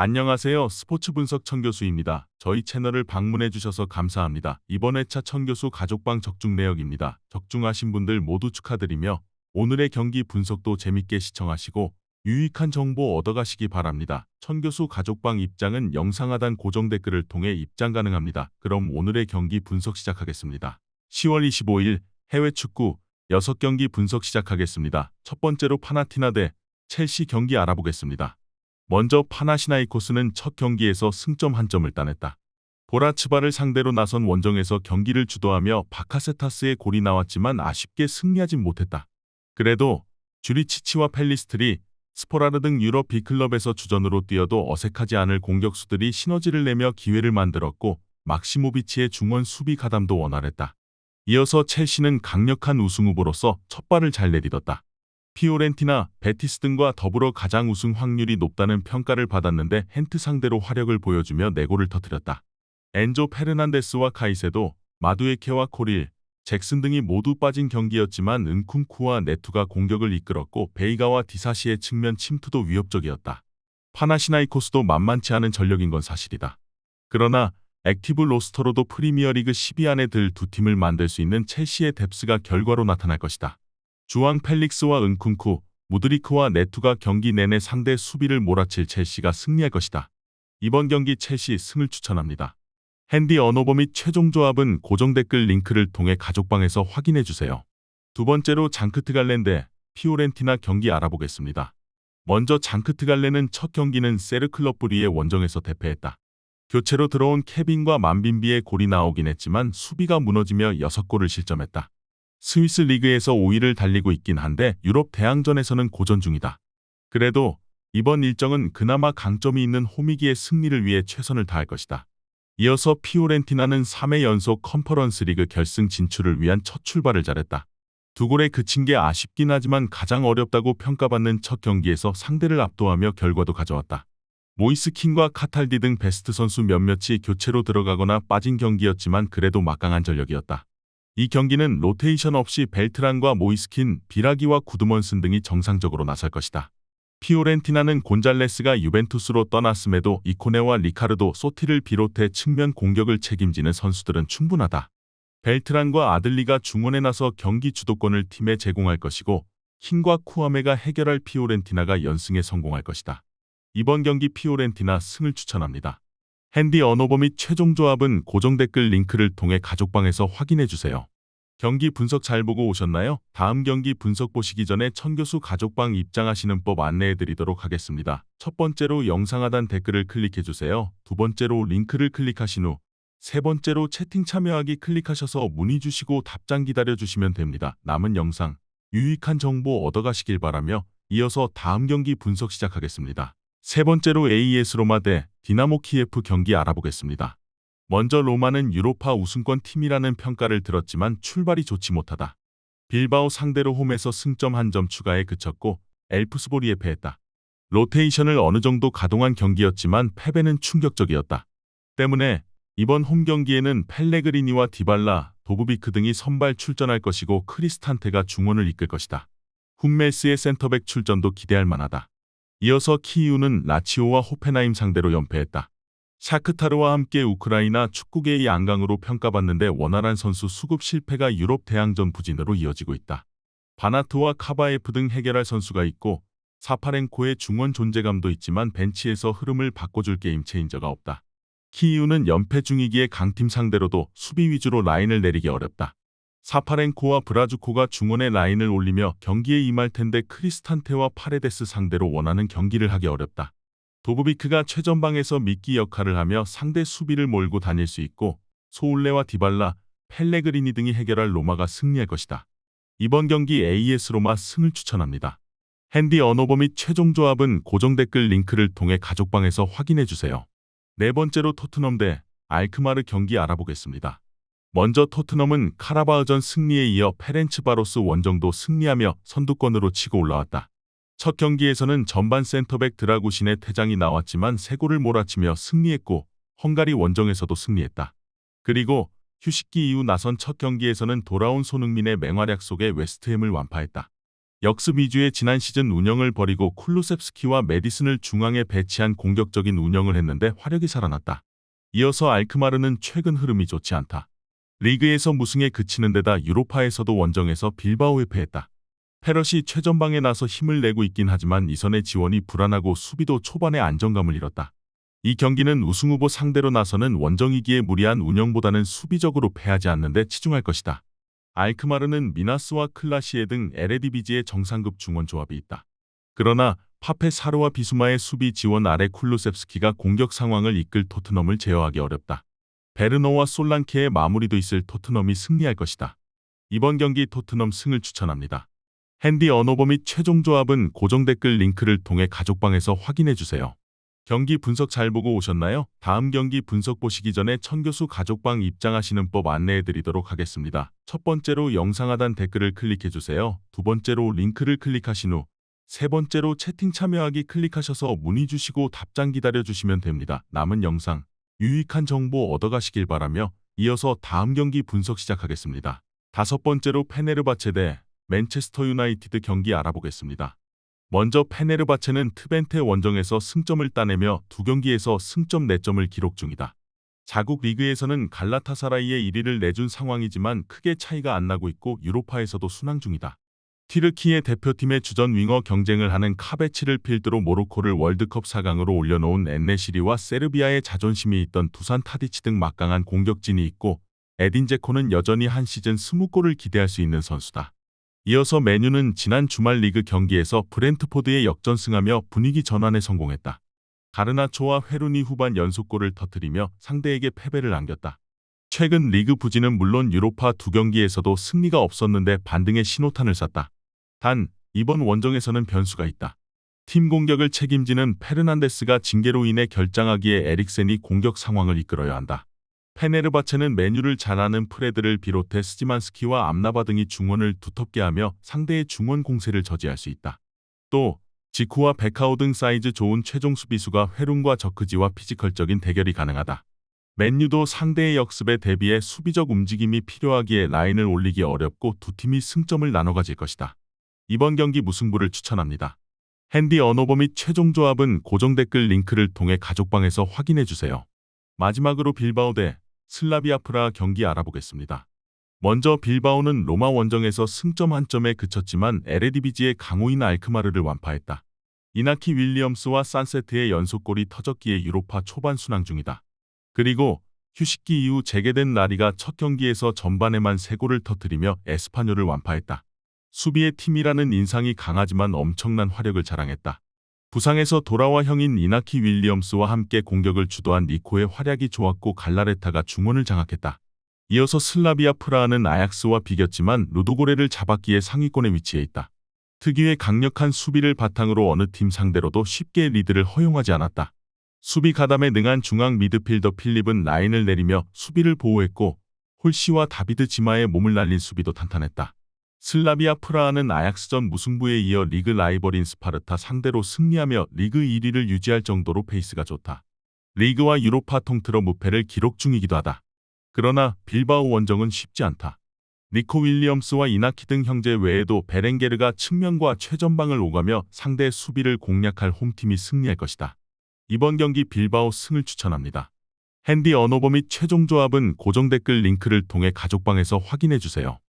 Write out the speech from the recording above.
안녕하세요. 스포츠 분석 천교수입니다. 저희 채널을 방문해 주셔서 감사합니다. 이번 회차 천교수 가족방 적중 내역입니다. 적중하신 분들 모두 축하드리며 오늘의 경기 분석도 재밌게 시청하시고 유익한 정보 얻어가시기 바랍니다. 천교수 가족방 입장은 영상 하단 고정 댓글을 통해 입장 가능합니다. 그럼 오늘의 경기 분석 시작하겠습니다. 10월 25일 해외 축구 6경기 분석 시작하겠습니다. 첫 번째로 파나티나 대 첼시 경기 알아보겠습니다. 먼저 파나시나이코스는 첫 경기에서 승점 1점을 따냈다. 보라츠바를 상대로 나선 원정에서 경기를 주도하며 바카세타스의 골이 나왔지만 아쉽게 승리하진 못했다. 그래도 주리치치와 펠리스트리, 스포라르 등 유럽 B클럽에서 주전으로 뛰어도 어색하지 않을 공격수들이 시너지를 내며 기회를 만들었고 막시모비치의 중원 수비 가담도 원활했다. 이어서 첼시는 강력한 우승 후보로서 첫 발을 잘 내딛었다. 피오렌티나, 베티스 등과 더불어 가장 우승 확률이 높다는 평가를 받았는데 헨트 상대로 화력을 보여주며 4골을 터뜨렸다. 엔조 페르난데스와 카이세도, 마두에케와 코릴, 잭슨 등이 모두 빠진 경기였지만 은쿵쿠와 네투가 공격을 이끌었고 베이가와 디사시의 측면 침투도 위협적이었다. 파나시나이코스도 만만치 않은 전력인 건 사실이다. 그러나 액티브 로스터로도 프리미어리그 10위 안에 들 두 팀을 만들 수 있는 첼시의 뎁스가 결과로 나타날 것이다. 주앙 펠릭스와 은쿵쿠, 무드리크와 네투가 경기 내내 상대 수비를 몰아칠 첼시가 승리할 것이다. 이번 경기 첼시 승을 추천합니다. 핸디 언어버 및 최종 조합은 고정 댓글 링크를 통해 가족방에서 확인해주세요. 두 번째로 장크트갈렌 대 피오렌티나 경기 알아보겠습니다. 먼저 장크트갈렌은 첫 경기는 세르클럽 브리의 원정에서 대패했다. 교체로 들어온 케빈과 만빈비의 골이 나오긴 했지만 수비가 무너지며 6골을 실점했다. 스위스 리그에서 5위를 달리고 있긴 한데 유럽 대항전에서는 고전 중이다. 그래도 이번 일정은 그나마 강점이 있는 홈이기에 승리를 위해 최선을 다할 것이다. 이어서 피오렌티나는 3회 연속 컨퍼런스 리그 결승 진출을 위한 첫 출발을 잘했다. 두 골에 그친 게 아쉽긴 하지만 가장 어렵다고 평가받는 첫 경기에서 상대를 압도하며 결과도 가져왔다. 모이스킨과 카탈디 등 베스트 선수 몇몇이 교체로 들어가거나 빠진 경기였지만 그래도 막강한 전력이었다. 이 경기는 로테이션 없이 벨트란과 모이스킨, 비라기와 구드먼슨 등이 정상적으로 나설 것이다. 피오렌티나는 곤잘레스가 유벤투스로 떠났음에도 이코네와 리카르도, 소티를 비롯해 측면 공격을 책임지는 선수들은 충분하다. 벨트란과 아들리가 중원에 나서 경기 주도권을 팀에 제공할 것이고 킹과 쿠아메가 해결할 피오렌티나가 연승에 성공할 것이다. 이번 경기 피오렌티나 승을 추천합니다. 핸디 언어버 및 최종 조합은 고정 댓글 링크를 통해 가족방에서 확인해주세요. 경기 분석 잘 보고 오셨나요? 다음 경기 분석 보시기 전에 천교수 가족방 입장하시는 법 안내해드리도록 하겠습니다. 첫 번째로 영상 하단 댓글을 클릭해주세요. 두 번째로 링크를 클릭하신 후 세 번째로 채팅 참여하기 클릭하셔서 문의 주시고 답장 기다려주시면 됩니다. 남은 영상, 유익한 정보 얻어가시길 바라며 이어서 다음 경기 분석 시작하겠습니다. 세 번째로 AS 로마 대 디나모 키예프 경기 알아보겠습니다. 먼저 로마는 유로파 우승권 팀이라는 평가를 들었지만 출발이 좋지 못하다. 빌바오 상대로 홈에서 승점 1점 추가에 그쳤고 엘프스보리에 패했다. 로테이션을 어느 정도 가동한 경기였지만 패배는 충격적이었다. 때문에 이번 홈 경기에는 펠레그리니와 디발라, 도브비크 등이 선발 출전할 것이고 크리스탄테가 중원을 이끌 것이다. 훈멜스의 센터백 출전도 기대할 만하다. 이어서 키이우는 라치오와 호펜하임 상대로 연패했다. 샤크타르와 함께 우크라이나 축구계의 양강으로 평가받는데 원활한 선수 수급 실패가 유럽 대항전 부진으로 이어지고 있다. 바나트와 카바에프 등 해결할 선수가 있고 사파렌코의 중원 존재감도 있지만 벤치에서 흐름을 바꿔줄 게임 체인저가 없다. 키이우는 연패 중이기에 강팀 상대로도 수비 위주로 라인을 내리기 어렵다. 사파렌코와 브라주코가 중원에 라인을 올리며 경기에 임할 텐데 크리스탄테와 파레데스 상대로 원하는 경기를 하기 어렵다. 도브비크가 최전방에서 미끼 역할을 하며 상대 수비를 몰고 다닐 수 있고 소울레와 디발라, 펠레그리니 등이 해결할 로마가 승리할 것이다. 이번 경기 AS 로마 승을 추천합니다. 핸디 언어버 및 최종 조합은 고정 댓글 링크를 통해 가족방에서 확인해주세요. 네 번째로 토트넘 대 알크마르 경기 알아보겠습니다. 먼저 토트넘은 카라바흐전 승리에 이어 페렌츠바로스 원정도 승리하며 선두권으로 치고 올라왔다. 첫 경기에서는 전반 센터백 드라구신의 퇴장이 나왔지만 3골을 몰아치며 승리했고 헝가리 원정에서도 승리했다. 그리고 휴식기 이후 나선 첫 경기에서는 돌아온 손흥민의 맹활약 속에 웨스트햄을 완파했다. 역습 위주의 지난 시즌 운영을 버리고 쿨루셉스키와 메디슨을 중앙에 배치한 공격적인 운영을 했는데 화력이 살아났다. 이어서 알크마르는 최근 흐름이 좋지 않다. 리그에서 무승에 그치는 데다 유로파에서도 원정에서 빌바오에 패했다. 페럿이 최전방에 나서 힘을 내고 있긴 하지만 이선의 지원이 불안하고 수비도 초반에 안정감을 잃었다. 이 경기는 우승후보 상대로 나서는 원정이기에 무리한 운영보다는 수비적으로 패하지 않는 데 치중할 것이다. 알크마르는 미나스와 클라시에 등 에레디비지의 정상급 중원 조합이 있다. 그러나 파페 사르와 비수마의 수비 지원 아래 쿨루셉스키가 공격 상황을 이끌 토트넘을 제어하기 어렵다. 베르너와 솔랑케의 마무리도 있을 토트넘이 승리할 것이다. 이번 경기 토트넘 승을 추천합니다. 핸디 언어버 및 최종 조합은 고정 댓글 링크를 통해 가족방에서 확인해주세요. 경기 분석 잘 보고 오셨나요? 다음 경기 분석 보시기 전에 천교수 가족방 입장하시는 법 안내해드리도록 하겠습니다. 첫 번째로 영상 하단 댓글을 클릭해주세요. 두 번째로 링크를 클릭하신 후 세 번째로 채팅 참여하기 클릭하셔서 문의 주시고 답장 기다려주시면 됩니다. 남은 영상 유익한 정보 얻어가시길 바라며 이어서 다음 경기 분석 시작하겠습니다. 다섯 번째로 페네르바체 대 맨체스터 유나이티드 경기 알아보겠습니다. 먼저 페네르바체는 트벤테 원정에서 승점을 따내며 두 경기에서 승점 4점을 기록 중이다. 자국 리그에서는 갈라타사라이의 1위를 내준 상황이지만 크게 차이가 안 나고 있고 유로파에서도 순항 중이다. 튀르키예 대표팀의 주전 윙어 경쟁을 하는 카베치를 필두로 모로코를 월드컵 4강으로 올려놓은 엔네시리와 세르비아의 자존심이 있던 두산 타디치 등 막강한 공격진이 있고 에딘 제코는 여전히 한 시즌 20골을 기대할 수 있는 선수다. 이어서 맨유는 지난 주말 리그 경기에서 브렌트포드에 역전승하며 분위기 전환에 성공했다. 가르나초와 회루니 후반 연속골을 터뜨리며 상대에게 패배를 안겼다. 최근 리그 부진은 물론 유로파 두 경기에서도 승리가 없었는데 반등의 신호탄을 쐈다. 단, 이번 원정에서는 변수가 있다. 팀 공격을 책임지는 페르난데스가 징계로 인해 결장하기에 에릭센이 공격 상황을 이끌어야 한다. 페네르바체는 맨유를 잘 아는 프레드를 비롯해 스지만스키와 암라바 등이 중원을 두텁게 하며 상대의 중원 공세를 저지할 수 있다. 또 지쿠와 베카오 등 사이즈 좋은 최종 수비수가 회룬과 저크지와 피지컬적인 대결이 가능하다. 맨유도 상대의 역습에 대비해 수비적 움직임이 필요하기에 라인을 올리기 어렵고 두 팀이 승점을 나눠 가질 것이다. 이번 경기 무승부를 추천합니다. 핸디 언어버 및 최종 조합은 고정 댓글 링크를 통해 가족방에서 확인해주세요. 마지막으로 빌바오 대 슬라비아 프라하 경기 알아보겠습니다. 먼저 빌바오는 로마 원정에서 승점 한 점에 그쳤지만 에레디비지의 강호인 알크마르를 완파했다. 이나키 윌리엄스와 산세트의 연속골이 터졌기에 유로파 초반 순항 중이다. 그리고 휴식기 이후 재개된 라리가 첫 경기에서 전반에만 3골을 터뜨리며 에스파뇰을 완파했다. 수비의 팀이라는 인상이 강하지만 엄청난 화력을 자랑했다. 부상에서 돌아와 형인 이나키 윌리엄스와 함께 공격을 주도한 니코의 활약이 좋았고 갈라레타가 중원을 장악했다. 이어서 슬라비아 프라하는 아약스와 비겼지만 루도고레를 잡았기에 상위권에 위치해 있다. 특유의 강력한 수비를 바탕으로 어느 팀 상대로도 쉽게 리드를 허용하지 않았다. 수비 가담에 능한 중앙 미드필더 필립은 라인을 내리며 수비를 보호했고 홀시와 다비드 지마의 몸을 날린 수비도 탄탄했다. 슬라비아 프라하는 아약스전 무승부에 이어 리그 라이벌인 스파르타 상대로 승리하며 리그 1위를 유지할 정도로 페이스가 좋다. 리그와 유로파 통틀어 무패를 기록 중이기도 하다. 그러나 빌바오 원정은 쉽지 않다. 니코 윌리엄스와 이나키 등 형제 외에도 베렌게르가 측면과 최전방을 오가며 상대 수비를 공략할 홈팀이 승리할 것이다. 이번 경기 빌바오 승을 추천합니다. 핸디 언어버 및 최종 조합은 고정 댓글 링크를 통해 가족방에서 확인해주세요.